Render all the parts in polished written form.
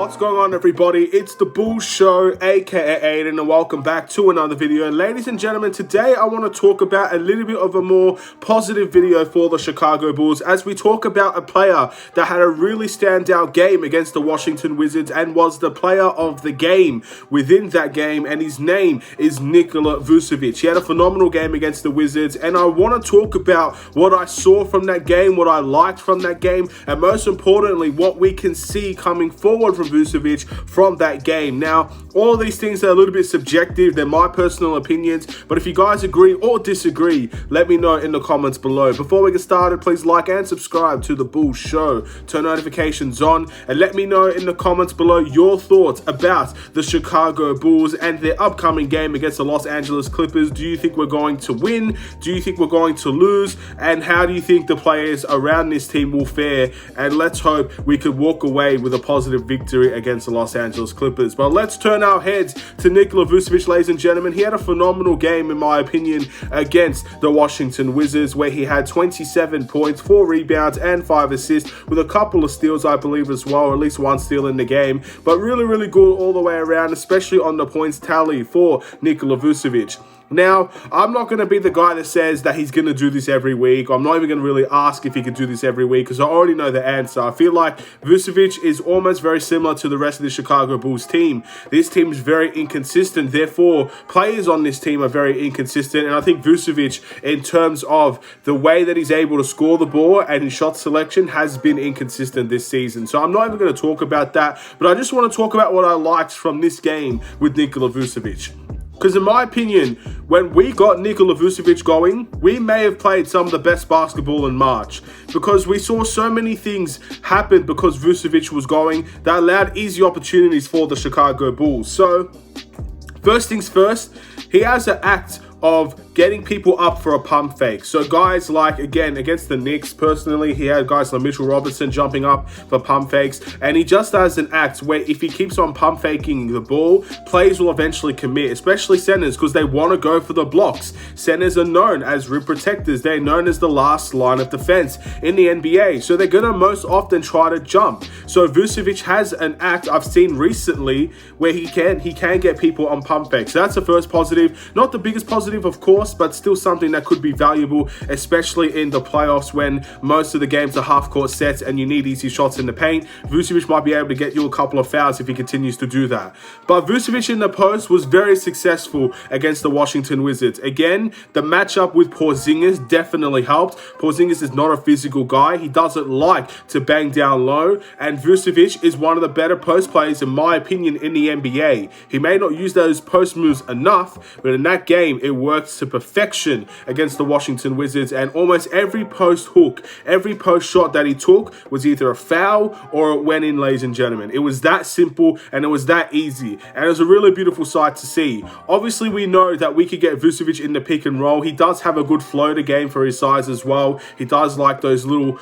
What's going on, everybody? It's the Bulls Show, aka Aidan, and welcome back to another video. And ladies and gentlemen, today I want to talk about a little bit of a more positive video for the Chicago Bulls as we talk about a player that had a really standout game against the Washington Wizards and was the player of the game within that game, and his name is Nikola Vucevic. He had a phenomenal game against the Wizards, and I want to talk about what I saw from that game, what I liked from that game, and most importantly, what we can see coming forward from Vucevic from that game. Now, all of these things are a little bit subjective. They're my personal opinions, but if you guys agree or disagree, let me know in the comments below. Before we get started, please like and subscribe to the Bulls Show. Turn notifications on and let me know in the comments below your thoughts about the Chicago Bulls and their upcoming game against the Los Angeles Clippers. Do you think we're going to win? Do you think we're going to lose? And how do you think the players around this team will fare? And let's hope we could walk away with a positive victory against the Los Angeles Clippers. But let's turn our heads to Nikola Vucevic, ladies and gentlemen. He had a phenomenal game, in my opinion, against the Washington Wizards, where he had 27 points, 4 rebounds, and 5 assists, with a couple of steals, I believe, as well, or at least one steal in the game. But really, really good all the way around, especially on the points tally for Nikola Vucevic. Now, I'm not going to be the guy that says that he's going to do this every week. I'm not even going to really ask if he can do this every week because I already know the answer. I feel like Vucevic is almost very similar to the rest of the Chicago Bulls team. This team is very inconsistent. Therefore, players on this team are very inconsistent. And I think Vucevic, in terms of the way that he's able to score the ball and his shot selection, has been inconsistent this season. So I'm not even going to talk about that. But I just want to talk about what I liked from this game with Nikola Vucevic. Because in my opinion, when we got Nikola Vucevic going, we may have played some of the best basketball in March. Because we saw so many things happen because Vucevic was going that allowed easy opportunities for the Chicago Bulls. So, first things first, he has an act of getting people up for a pump fake. So guys like, again, against the Knicks, personally, he had guys like Mitchell Robinson jumping up for pump fakes, and he just has an act where if he keeps on pump faking the ball, players will eventually commit, especially centers, because they want to go for the blocks. Centers are known as rim protectors. They're known as the last line of defense in the NBA, so they're going to most often try to jump. So Vucevic has an act I've seen recently where he can get people on pump fakes. So that's the first positive. Not the biggest positive, of course, but still something that could be valuable, especially in the playoffs when most of the games are half-court sets and you need easy shots in the paint. Vucevic might be able to get you a couple of fouls if he continues to do that. But Vucevic in the post was very successful against the Washington Wizards. Again, the matchup with Porzingis definitely helped. Porzingis is not a physical guy. He doesn't like to bang down low, and Vucevic is one of the better post players, in my opinion, in the NBA. He may not use those post moves enough, but in that game, it worked to perfection against the Washington Wizards, and almost every post hook, every post shot that he took was either a foul or it went in, ladies and gentlemen. It was that simple and it was that easy, and it was a really beautiful sight to see. Obviously, we know that we could get Vucevic in the pick and roll. He does have a good floater game for his size as well. He does like those little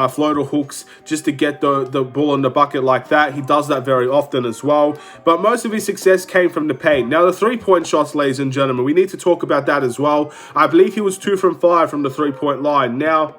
floater hooks just to get the ball in the bucket like that. He does that very often as well, but most of his success came from the paint. Now, the three-point shots, ladies and gentlemen, we need to talk about that as well. I believe he was 2 from 5 from the three-point line. Now,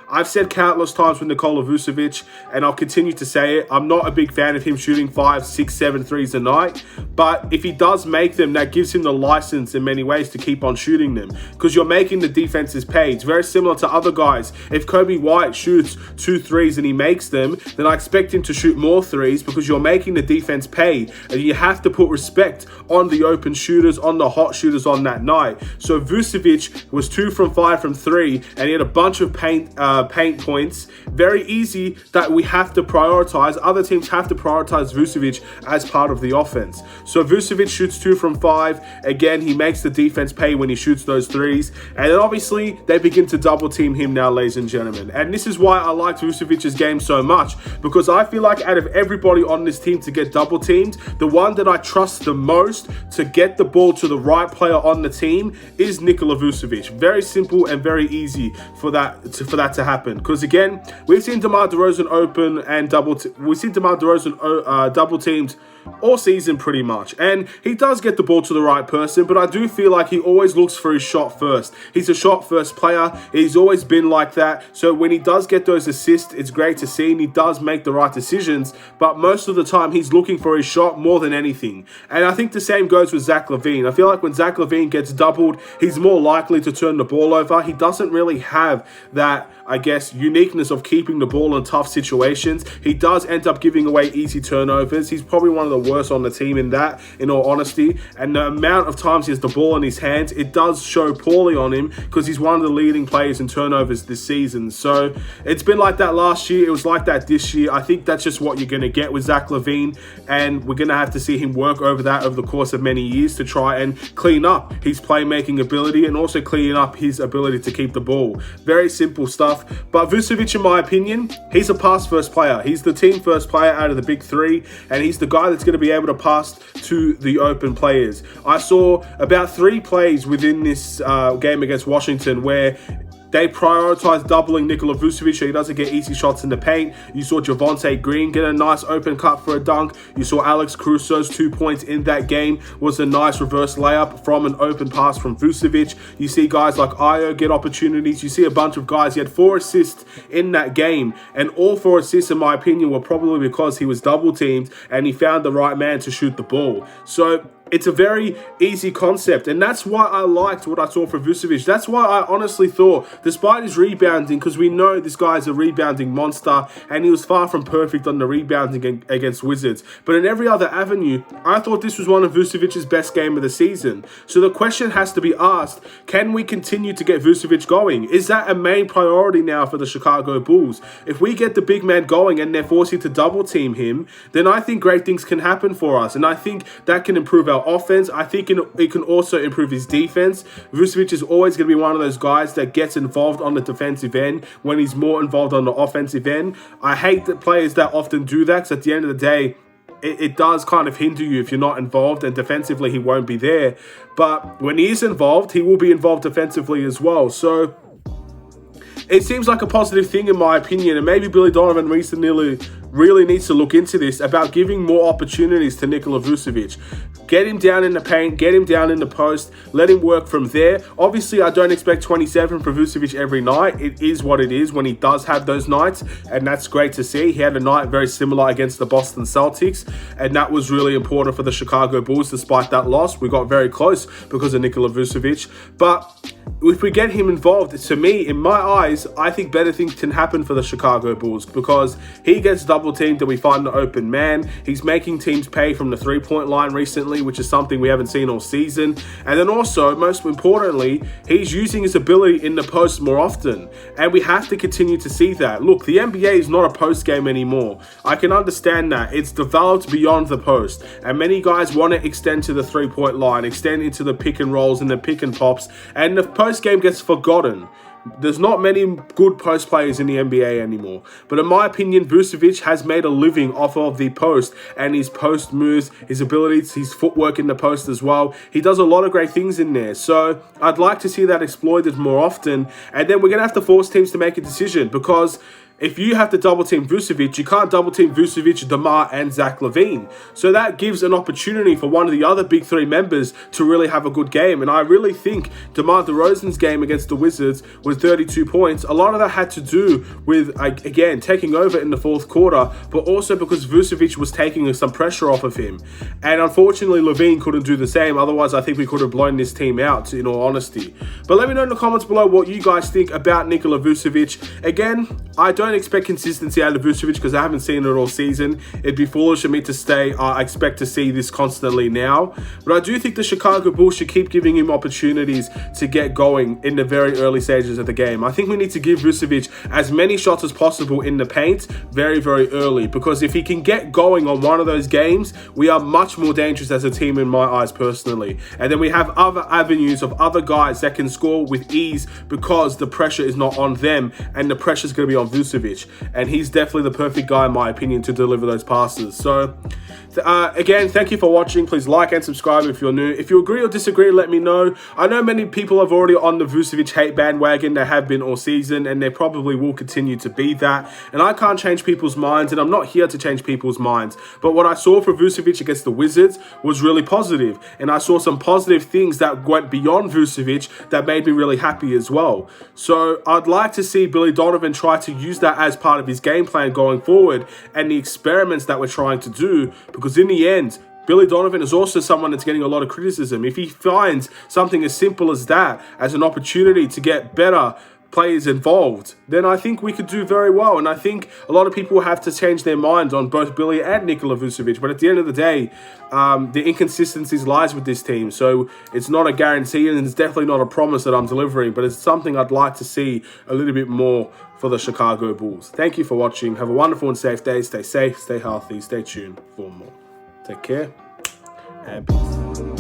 I've said countless times with Nikola Vucevic, and I'll continue to say it, I'm not a big fan of him shooting 5, 6, 7 threes a night, but if he does make them, that gives him the license in many ways to keep on shooting them, because you're making the defenses pay. It's very similar to other guys. If Kobe White shoots 2 threes and he makes them, then I expect him to shoot more threes because you're making the defense pay, and you have to put respect on the open shooters, on the hot shooters on that night. So Vucevic was 2 from 5 from 3, and he had a bunch of paint points. Very easy that we have to prioritize. Other teams have to prioritize Vucevic as part of the offense. So Vucevic shoots 2 from 5. Again, he makes the defense pay when he shoots those threes. And then obviously they begin to double team him now, ladies and gentlemen. And this is why I liked Vucevic's game so much, because I feel like out of everybody on this team to get double teamed, the one that I trust the most to get the ball to the right player on the team is Nikola Vucevic. Very simple and very easy for that to to happen. Because again, we've seen DeMar DeRozan open and we've seen DeMar DeRozan double teamed all season pretty much, and he does get the ball to the right person, but I do feel like he always looks for his shot first. He's a shot first player. He's always been like that. So when he does get those assists, it's great to see, and he does make the right decisions, but most of the time he's looking for his shot more than anything. And I think the same goes with Zach LaVine. I feel like when Zach LaVine gets doubled, he's more likely to turn the ball over. He doesn't really have that, I guess, uniqueness of keeping the ball in tough situations. He does end up giving away easy turnovers. He's probably one of the worst on the team in that, in all honesty. And the amount of times he has the ball in his hands, it does show poorly on him, because he's one of the leading players in turnovers this season. So it's been like that last year. It was like that this year. I think that's just what you're going to get with Zach LaVine, and we're going to have to see him work over that over the course of many years to try and clean up his playmaking ability and also clean up his ability to keep the ball. Very simple stuff. But Vucevic, in my opinion, he's a pass first player. He's the team first player out of the big three, and he's the guy that's going to be able to pass to the open players. I saw about 3 plays within this game against Washington where they prioritized doubling Nikola Vucevic so he doesn't get easy shots in the paint. You saw Javonte Green get a nice open cut for a dunk. You saw Alex Caruso's 2 points in that game was a nice reverse layup from an open pass from Vucevic. You see guys like Ayo get opportunities. You see a bunch of guys. He had 4 assists in that game, and all 4 assists, in my opinion, were probably because he was double teamed and he found the right man to shoot the ball. So it's a very easy concept, and that's why I liked what I saw from Vucevic. That's why I honestly thought, despite his rebounding, because we know this guy is a rebounding monster, and he was far from perfect on the rebounding against Wizards, but in every other avenue, I thought this was one of Vucevic's best game of the season. So the question has to be asked, can we continue to get Vucevic going? Is that a main priority now for the Chicago Bulls? If we get the big man going and they're forcing to double team him, then I think great things can happen for us, and I think that can improve our offense. I think it can also improve his defense. Vucevic is always going to be one of those guys that gets involved on the defensive end when he's more involved on the offensive end. I hate that players that often do that, because at the end of the day, it does kind of hinder you if you're not involved, and defensively he won't be there. But when he is involved, he will be involved defensively as well. So it seems like a positive thing in my opinion, and maybe Billy Donovan really needs to look into this about giving more opportunities to Nikola Vucevic. Get him down in the paint, get him down in the post, let him work from there. Obviously, I don't expect 27 from Vucevic every night. It is what it is when he does have those nights, and that's great to see. He had a night very similar against the Boston Celtics, and that was really important for the Chicago Bulls despite that loss. We got very close because of Nikola Vucevic, but if we get him involved, to me, in my eyes, I think better things can happen for the Chicago Bulls, because he gets double teamed and we find an open man. He's making teams pay from the three-point line recently, which is something we haven't seen all season. And then also, most importantly, he's using his ability in the post more often, and we have to continue to see that. Look, the NBA is not a post game anymore. I can understand that. It's developed beyond the post, and many guys want to extend to the three-point line, extend into the pick and rolls and the pick and pops, and the post game gets forgotten. There's not many good post players in the NBA anymore. But in my opinion, Vucevic has made a living off of the post and his post moves, his abilities, his footwork in the post as well. He does a lot of great things in there. So I'd like to see that exploited more often. And then we're going to have to force teams to make a decision, because if you have to double team Vucevic, you can't double team Vucevic, DeMar, and Zach LaVine. So that gives an opportunity for one of the other big three members to really have a good game. And I really think DeMar DeRozan's game against the Wizards with 32 points, a lot of that had to do with, again, taking over in the fourth quarter, but also because Vucevic was taking some pressure off of him. And unfortunately, LaVine couldn't do the same. Otherwise, I think we could have blown this team out, in all honesty. But let me know in the comments below what you guys think about Nikola Vucevic. Again, I don't expect consistency out of Vucevic because I haven't seen it all season. It'd be foolish of me to say I expect to see this constantly now. But I do think the Chicago Bulls should keep giving him opportunities to get going in the very early stages of the game. I think we need to give Vucevic as many shots as possible in the paint very, very early, because if he can get going on one of those games, we are much more dangerous as a team in my eyes personally. And then we have other avenues of other guys that can score with ease because the pressure is not on them and the pressure is going to be on on Vucevic, and he's definitely the perfect guy, in my opinion, to deliver those passes. So, again, thank you for watching. Please like and subscribe if you're new. If you agree or disagree, let me know. I know many people are already on the Vucevic hate bandwagon. They have been all season, and they probably will continue to be that. And I can't change people's minds, and I'm not here to change people's minds. But what I saw for Vucevic against the Wizards was really positive, and I saw some positive things that went beyond Vucevic that made me really happy as well. So I'd like to see Billy Donovan try to use that as part of his game plan going forward, and the experiments that we're trying to do, because in the end, Billy Donovan is also someone that's getting a lot of criticism. If he finds something as simple as that as an opportunity to get better players involved, then I think we could do very well. And I think a lot of people have to change their minds on both Billy and Nikola Vucevic. But at the end of the day, the inconsistencies lies with this team. So it's not a guarantee, and it's definitely not a promise that I'm delivering, but it's something I'd like to see a little bit more for the Chicago Bulls. Thank you for watching. Have a wonderful and safe day. Stay safe, stay healthy, stay tuned for more. Take care and peace.